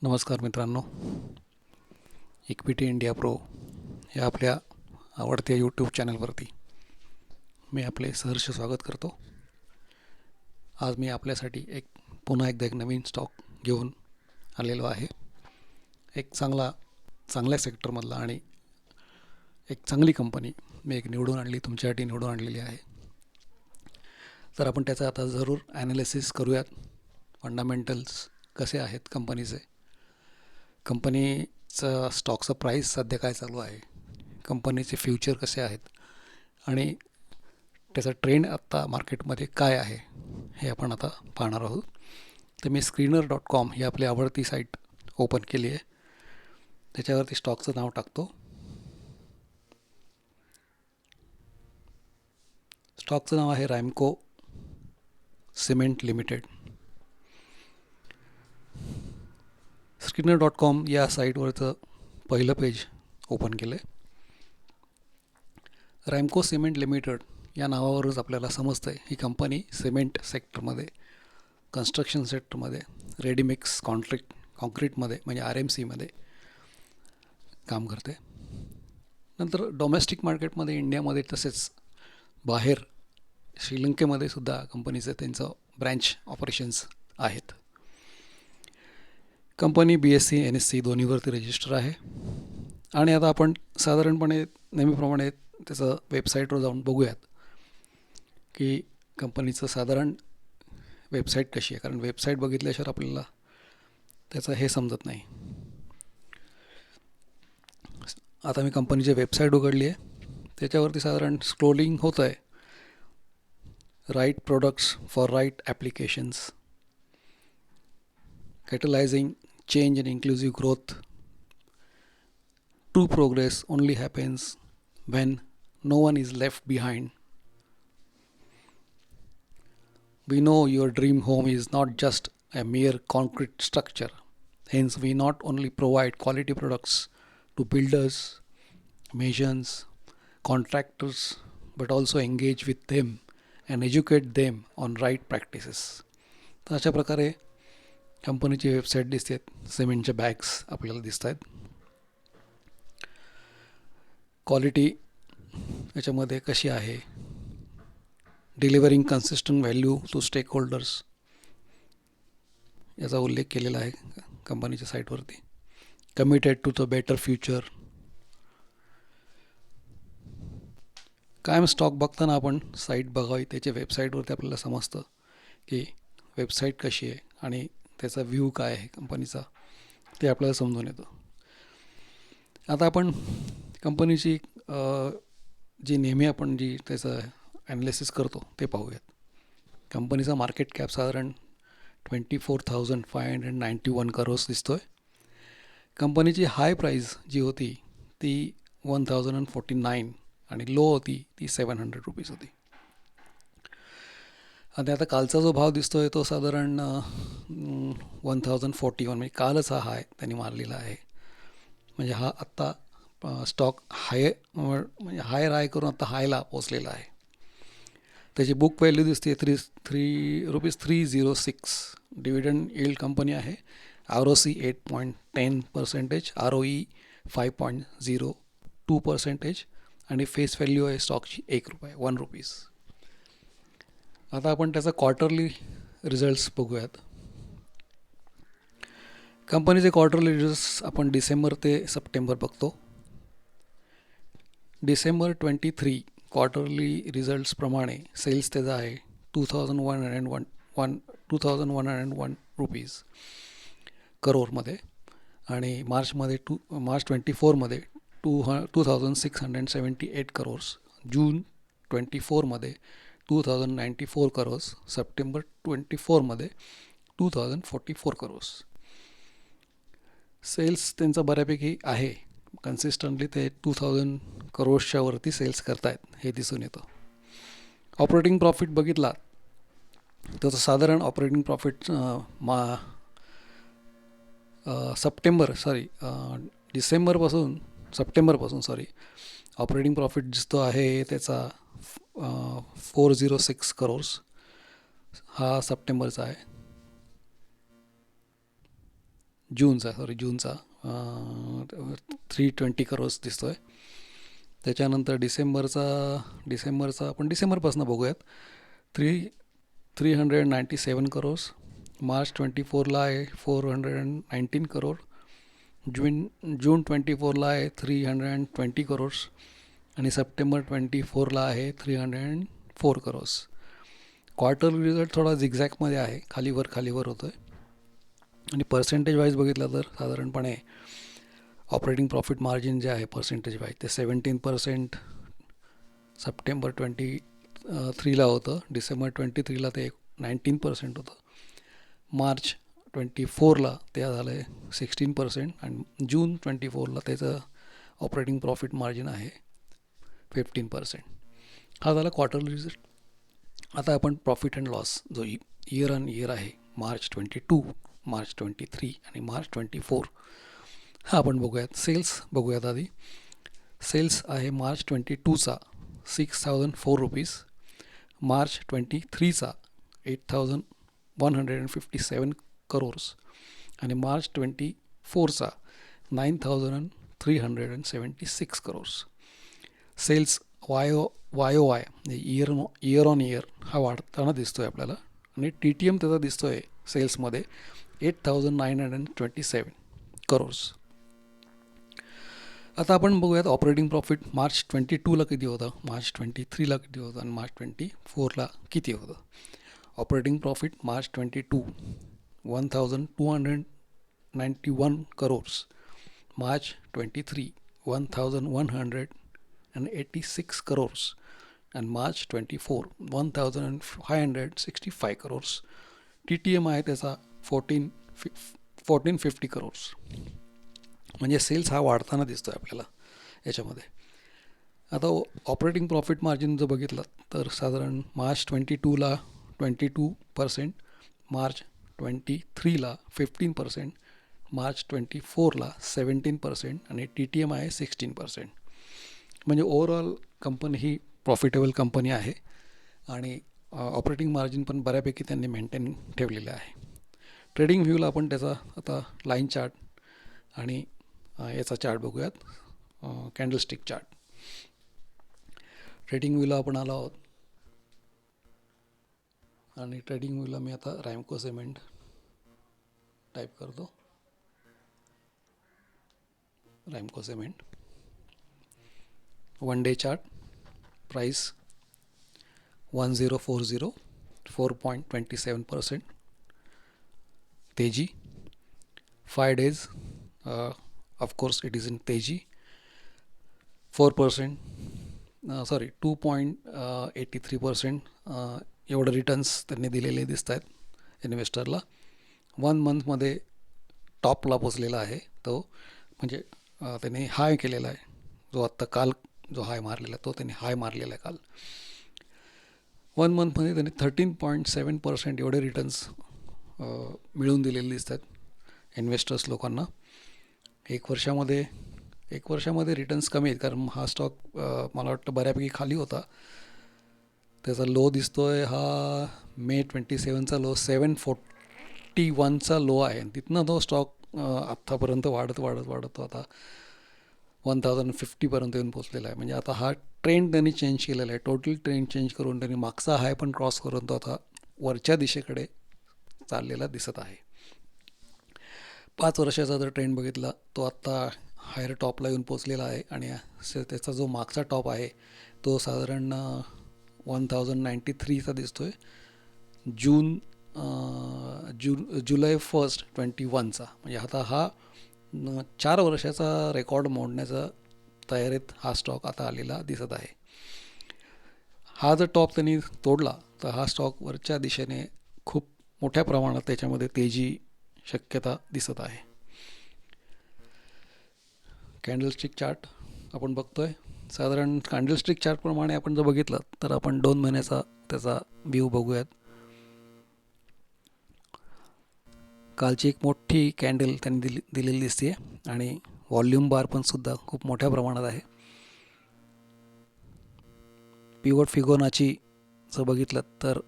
नमस्कार मित्रांनो, equity India pro या आपल्या आवडत्या यूट्यूब चॅनलवरती मी आपले सहर्ष स्वागत करतो. आज मी आपल्यासाठी पुन्हा एकदा एक नवीन स्टॉक घेऊन आलेलो आहे. एक चांगल्या सेक्टरमधला आणि एक चांगली कंपनी मी निवडून आणली, तुमच्यासाठी निवडून आणलेली आहे. तर आपण त्याचा आता जरूर ॲनालिसिस करूयात. फंडामेंटल्स कसे आहेत कंपनीचे, कंपनीचं स्टॉकचं प्राईस सध्या काय चालू आहे, कंपनीचे फ्युचर कसे आहेत आणि त्याचा ट्रेंड आत्ता मार्केटमध्ये काय आहे हे आपण आता पाहणार आहोत. तर मी screener.com ही आपली आवडती साईट ओपन केली आहे. त्याच्यावरती स्टॉकचं नाव टाकतो. स्टॉकचं नाव आहे रॅमको सिमेंट लिमिटेड. screener.com या साईटवरचं पहिलं पेज ओपन केलं आहे. रॅमको सिमेंट लिमिटेड या नावावरच आपल्याला समजतं आहे ही कंपनी सिमेंट सेक्टरमध्ये, कन्स्ट्रक्शन सेक्टरमध्ये, रेडीमिक्स कॉन्क्रीटमध्ये म्हणजे RMCमध्ये काम करते. नंतर डोमेस्टिक मार्केटमध्ये, इंडियामध्ये तसेच बाहेर श्रीलंकेमध्ये सुद्धा कंपनीचं त्यांचं ब्रँच ऑपरेशन्स आहेत. कंपनी BSE NSE दोन्हीवरती रजिस्टर आहे. आणि आता आपण साधारणपणे नेहमीप्रमाणे त्याचं वेबसाईटवर जाऊन बघूयात की कंपनीचं साधारण वेबसाईट कशी आहे, कारण वेबसाईट बघितल्याशिवाय आपल्याला त्याचं हे समजत नाही. आता मी कंपनीची वेबसाईट उघडली आहे. त्याच्यावरती साधारण स्क्रोलिंग होतं आहे. Right products for right applications, catalyzing change and inclusive growth. True progress only happens when no one is left behind. We know your dream home is not just a mere concrete structure. Hence, we not only provide quality products to builders, masons, contractors, but also engage with them and educate them on right practices. तर अशा प्रकारे कंपनीची website दिसते. सिमेंटच्या bags आपल्याला दिसत आहेत. Quality याच्यामध्ये कशी आहे, delivering consistent value to stakeholders याचा उल्लेख केलेला आहे कंपनीच्या साईटवरती. Committed to the better future. कायम स्टॉक बघताना आपण साईट बघावी, त्याच्या वेबसाईटवरती आपल्याला समजतं की वेबसाईट कशी आहे आणि त्याचा व्ह्यू काय आहे कंपनीचा, ते आपल्याला समजून येतं. आता आपण कंपनीची जी नेहमी आपण त्याचं ॲनालिसिस करतो ते पाहूयात. कंपनीचा मार्केट कॅप साधारण 24,591 crores दिसतो आहे. कंपनीची हाय प्राईस जी होती ती 1,049 आणि लो होती ती 700 रुपीज होती. आणि आता कालचा जो भाव दिसतो आहे तो साधारण 1,041 म्हणजे कालच हा हाय त्यांनी मारलेला आहे. म्हणजे हा आत्ता स्टॉक म्हणजे हायर हाय करून आता हायला पोचलेला आहे. त्याची बुक व्हॅल्यू दिसते ₹306. डिव्हिडंड यील्ड कंपनी आहे. ROC 8.10%, ROE 5.02% आणि फेस व्हॅल्यू आहे स्टॉकची ₹1. आता आपण त्याचा क्वार्टरली रिझल्ट्स बघूयात. कंपनीचे क्वार्टरली रिझल्ट्स आपण डिसेंबर ते सप्टेंबर बघतो. डिसेंबर 23 क्वार्टरली रिझल्ट्सप्रमाणे सेल्स त्याचा आहे 2,101 रुपीज करोरमध्ये आणि मार्च 24मध्ये 2,678 crores, जून 24मध्ये 2,094 crores, सप्टेंबर 24मध्ये 2,044 crores. सेल्स त्यांचा बऱ्यापैकी आहे. कन्सिस्टंटली ते 2,000 crores वरती सेल्स करतायत हे दिसून येतं. ऑपरेटिंग प्रॉफिट बघितला तर साधारण ऑपरेटिंग प्रॉफिट सप्टेंबरपासून ऑपरेटिंग प्रॉफिट दिसतो आहे त्याचा 406 crores. हा सप्टेंबरचा आहे. जूनचा 320 करोर्स दिसतो आहे. त्याच्यानंतर डिसेंबरचा आपण डिसेंबरपासून बघूयात. 397 करोर्स. मार्च 24ला आहे 419 करोड. जून 24ला आहे 320 करोर्स आणि सप्टेंबर 24ला आहे 304 करोर्स. क्वार्टर रिझल्ट थोडा झिगझॅगमध्ये आहे, खालीवर होतो आहे. आणि पर्सेंटेज वाईज बघितलं तर साधारणपणे ऑपरेटिंग प्रॉफिट मार्जिन जे आहे पर्सेंटेज वाईज ते 17% सप्टेंबर 23ला होतं. डिसेंबर 23ला ते 19% होतं. मार्च 24ला ते झालं आहे 16% आणि जून 24ला त्याचं ऑपरेटिंग प्रॉफिट मार्जिन आहे 15%. हा झाला क्वार्टरली रिझल्ट. आता आपण प्रॉफिट अँड लॉस जो इयर ऑन इयर आहे, मार्च 22, मार्च 23 आणि मार्च 24, हा आपण बघूयात. सेल्स बघूयात आधी. सेल्स आहे मार्च 22चा 6004 रुपीज, मार्च 23चा 8157 करोर्स आणि मार्च 24चा 9376 करोर्स. सेल्स वाय इयर ऑन इयर हा वाढताना दिसतो आहे आपल्याला. आणि TTM त्याचा दिसतो आहे सेल्समध्ये 8927 करोर्स. आता आपण बघूयात ऑपरेटिंग प्रॉफिट मार्च 22ला किती होतं, मार्च 23ला किती होतं आणि मार्च 24ला किती होतं. ऑपरेटिंग प्रॉफिट मार्च 22 1291 करोर्स, मार्च 23 1186 करोर्स आणि मार्च 24 1565 करोर्स. TTM आहे त्याचा 1450 करोर्स. म्हणजे सेल्स हा वाढताना दिसतो आहे आपल्याला याच्यामध्ये. आता ऑपरेटिंग प्रॉफिट मार्जिन जर बघितलं तर साधारण मार्च 22ला 22%, मार्च 23ला 15%, मार्च 24ला 17% आणि TTM आहे 16%. म्हणजे ओव्हरऑल कंपनी ही प्रॉफिटेबल कंपनी आहे आणि ऑपरेटिंग मार्जिन पण बऱ्यापैकी त्यांनी मेंटेन ठेवलेलं आहे. ट्रेडिंग व्ह्यूला आपण त्याचा आता लाईन चार्ट आणि याचा चार्ट बघूयात, कॅन्डलस्टिक चार्ट. ट्रेडिंग व्ह्यूला आपण आलो आहोत आणि ट्रेडिंग व्ह्यूला मी आता रॅमको सिमेंट टाईप करतो. रॅमको सिमेंट 1 डे चार्ट, प्राइस 1040, 4.27% तेजी. 5 days, of course it is in तेजी, 4%, 2.83% एवढं रिटर्न्स त्यांनी दिलेले दिसत आहेत इन्व्हेस्टरला. 1 मंथमध्ये टॉपला पोचलेला आहे तो, म्हणजे त्यांनी हाय केलेला आहे. जो आत्ता काल जो हाय मारलेला तो त्यांनी हाय मारलेला आहे काल. 1 मंथमध्ये त्यांनी 13.7% एवढे रिटर्न्स मिळवून दिलेले दिसतात इन्व्हेस्टर्स लोकांना. एक वर्षामध्ये रिटर्न्स कमी आहेत, कारण हा स्टॉक मला वाटतं बऱ्यापैकी खाली होता. त्याचा लो दिसतो आहे हा मे 27चा लो, 741चा लो आहे. आणि तिथनं तो स्टॉक आत्तापर्यंत वाढत आता 1050पर्यंत येऊन पोचलेला आहे. म्हणजे आता हा ट्रेंड त्यांनी चेंज केलेला आहे, टोटल ट्रेंड चेंज करून त्यांनी मागचा हाय पण क्रॉस करून तो आता वरच्या दिशेकडे चाललेला दिसत आहे. 5 वर्षाचा जर ट्रेंड बघितला तो आत्ता हायर टॉपला येऊन पोचलेला आहे आणि त्याचा जो मागचा टॉप आहे तो साधारण 1093चा दिसतो आहे जुलै 1, 21चा. म्हणजे आता हा 4 वर्षाचा रेकॉर्ड मोडण्याचा तयारीत हा स्टॉक आता आलेला दिसत आहे. हा जर टॉप त्यांनी तोडला तर हा स्टॉक वरच्या दिशेने खूप मोठ्या प्रमाणात त्याच्यामध्ये तेजी शक्यता दिसत आहे. कॅन्डलस्टिक चार्ट आपण बघतोय. साधारण कॅन्डलस्टिक चार्टप्रमाणे आपण जर बघितलं तर आपण 2 महिन्याचा त्याचा व्ह्यू बघूयात. कालची एक मोठी कॅन्डल त्यांनी दिलेली दिसते आणि व्हॉल्यूम बार पण सुद्धा खूप मोठ्या प्रमाणात आहे. पिवट फिबोनाची जर बघितलं तर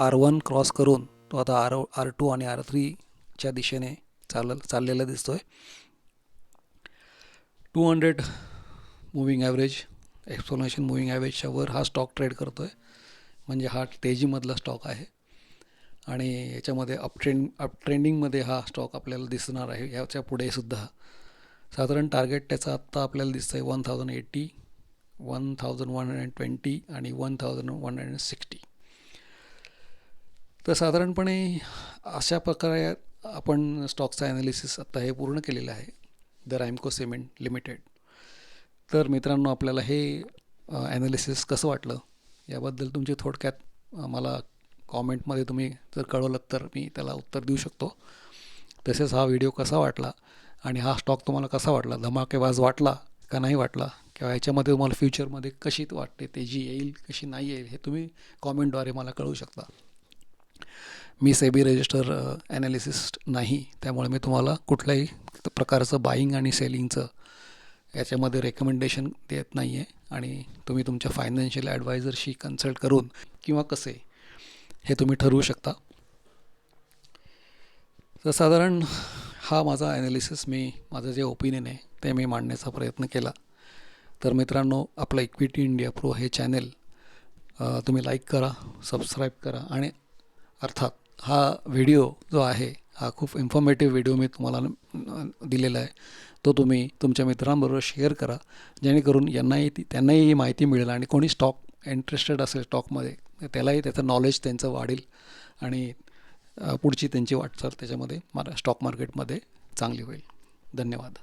R1 क्रॉस करून तो आता R2 आणि R3च्या दिशेने चाललेला दिसतो आहे. 200 मूविंग ॲव्हरेज, एक्सपोनेन्शियल मूविंग ॲव्हरेजच्या वर हा स्टॉक ट्रेड करतो आहे. म्हणजे हा तेजीमधला स्टॉक आहे आणि याच्यामध्ये अपट्रेंडिंगमध्ये हा स्टॉक आपल्याला दिसणार आहे. याच्या पुढे सुद्धा साधारण टार्गेट त्याचं आत्ता आपल्याला दिसतं आहे 1080, 1120 आणि 1160. तर साधारणपणे अशा प्रकारे आपण स्टॉकचं ॲनालिसिस आत्ता हे पूर्ण केलेलं आहे, द रॅमको सिमेंट लिमिटेड. तर मित्रांनो, आपल्याला हे ॲनालिसिस कसं वाटलं याबद्दल तुमची थोडक्यात मला कॉमेंटमध्ये तुम्ही जर कळवलं तर मी त्याला उत्तर देऊ शकतो. तसेच हा व्हिडिओ कसा वाटला आणि हा स्टॉक तुम्हाला कसा वाटला, धमाकेबाज वाटला का नाही वाटला, किंवा याच्यामध्ये तुम्हाला फ्युचरमध्ये कशी वाटते, तेजी येईल कशी नाही येईल, हे तुम्ही कॉमेंटद्वारे मला कळवू शकता. मी सेबी रजिस्टर ॲनालिसिस्ट नाही, त्यामुळे मी तुम्हाला कुठल्याही प्रकारचं बाईंग आणि सेलिंगचं याच्यामध्ये रेकमेंडेशन देत नाही आहे आणि तुम्ही तुमच्या फायनान्शियल ॲडवायझरशी कन्सल्ट करून किंवा कसे हे तुम्ही ठरवू शकता. तर साधारण हा माझा ॲनालिसिस, माझं जे ओपिनियन आहे ते मी मांडण्याचा प्रयत्न केला. तर मित्रांनो, आपलं इक्विटी इंडिया प्रो हे चॅनेल तुम्ही लाईक करा, सबस्क्राईब करा आणि अर्थात हा व्हिडिओ जो आहे हा खूप इन्फॉर्मेटिव्ह व्हिडिओ मी तुम्हाला दिलेला आहे, तो तुम्ही तुमच्या मित्रांबरोबर शेअर करा, जेणेकरून त्यांनाही ही माहिती मिळेल आणि कोणी स्टॉक इंटरेस्टेड असेल स्टॉकमध्ये त्यालाही त्याचं नॉलेज त्यांचं वाढेल आणि पुढची त्यांची वाटचाल त्याच्यामध्ये स्टॉक मार्केटमध्ये चांगली होईल. धन्यवाद.